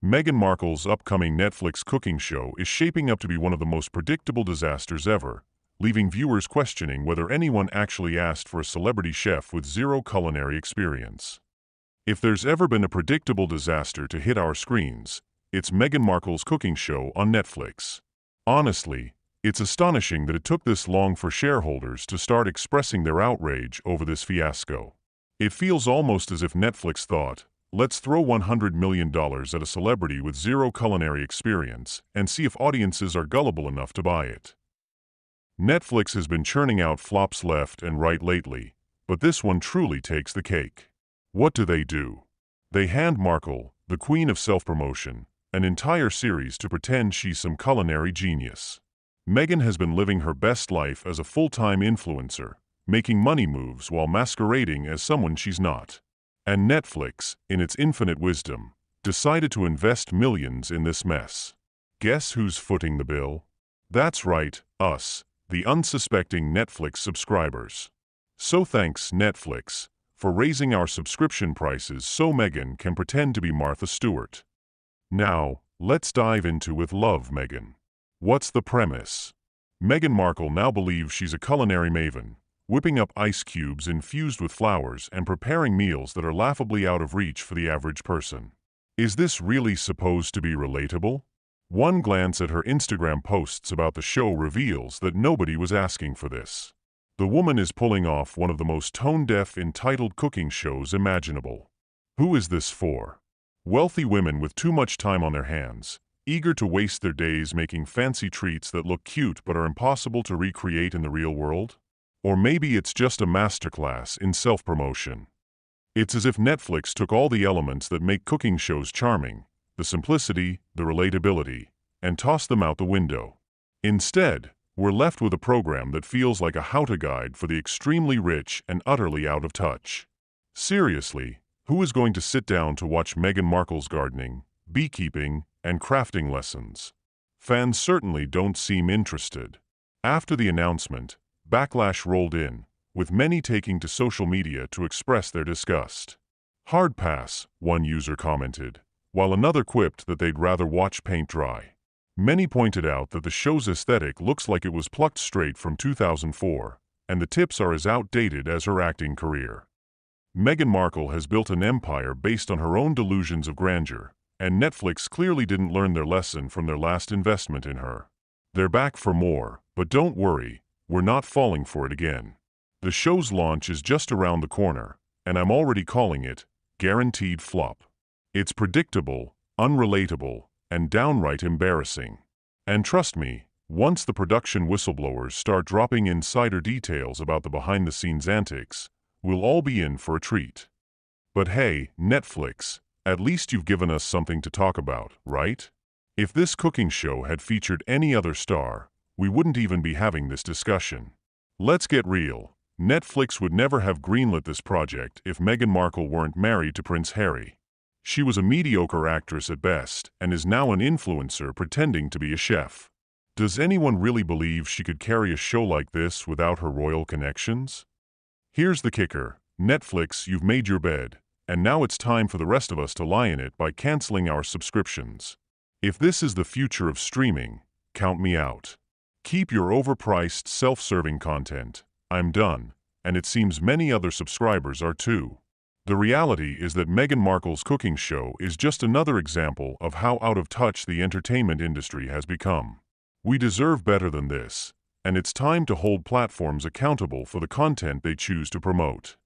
Meghan Markle's upcoming Netflix cooking show is shaping up to be one of the most predictable disasters ever, leaving viewers questioning whether anyone actually asked for a celebrity chef with zero culinary experience. If there's ever been a predictable disaster to hit our screens, it's Meghan Markle's cooking show on Netflix. Honestly, it's astonishing that it took this long for shareholders to start expressing their outrage over this fiasco. It feels almost as if Netflix thought, let's throw $100 million at a celebrity with zero culinary experience and see if audiences are gullible enough to buy it. Netflix has been churning out flops left and right lately, but this one truly takes the cake. What do? They hand Markle, the queen of self-promotion, an entire series to pretend she's some culinary genius. Meghan has been living her best life as a full-time influencer, making money moves while masquerading as someone she's not. And Netflix, in its infinite wisdom, decided to invest millions in this mess. Guess who's footing the bill? That's right, us, the unsuspecting Netflix subscribers. So thanks, Netflix, for raising our subscription prices so Meghan can pretend to be Martha Stewart. Now, let's dive into With Love, Meghan. What's the premise? Meghan Markle now believes she's a culinary maven, whipping up ice cubes infused with flowers and preparing meals that are laughably out of reach for the average person. Is this really supposed to be relatable? One glance at her Instagram posts about the show reveals that nobody was asking for this. The woman is pulling off one of the most tone-deaf entitled cooking shows imaginable. Who is this for? Wealthy women with too much time on their hands, eager to waste their days making fancy treats that look cute but are impossible to recreate in the real world? Or maybe it's just a masterclass in self-promotion. It's as if Netflix took all the elements that make cooking shows charming, the simplicity, the relatability, and tossed them out the window. Instead, we're left with a program that feels like a how-to guide for the extremely rich and utterly out of touch. Seriously, who is going to sit down to watch Meghan Markle's gardening, beekeeping, and crafting lessons? Fans certainly don't seem interested. After the announcement, backlash rolled in, with many taking to social media to express their disgust. "Hard pass," one user commented, while another quipped that they'd rather watch paint dry. Many pointed out that the show's aesthetic looks like it was plucked straight from 2004, and the tips are as outdated as her acting career. Meghan Markle has built an empire based on her own delusions of grandeur, and Netflix clearly didn't learn their lesson from their last investment in her. They're back for more, but don't worry, we're not falling for it again. The show's launch is just around the corner, and I'm already calling it guaranteed flop. It's predictable, unrelatable, and downright embarrassing. And trust me, once the production whistleblowers start dropping insider details about the behind-the-scenes antics, we'll all be in for a treat. But hey, Netflix, at least you've given us something to talk about, right? If this cooking show had featured any other star, we wouldn't even be having this discussion. Let's get real. Netflix would never have greenlit this project if Meghan Markle weren't married to Prince Harry. She was a mediocre actress at best and is now an influencer pretending to be a chef. Does anyone really believe she could carry a show like this without her royal connections? Here's the kicker. Netflix, you've made your bed, and now it's time for the rest of us to lie in it by canceling our subscriptions. If this is the future of streaming, count me out. Keep your overpriced, self-serving content. I'm done, and it seems many other subscribers are too. The reality is that Meghan Markle's cooking show is just another example of how out of touch the entertainment industry has become. We deserve better than this, and it's time to hold platforms accountable for the content they choose to promote.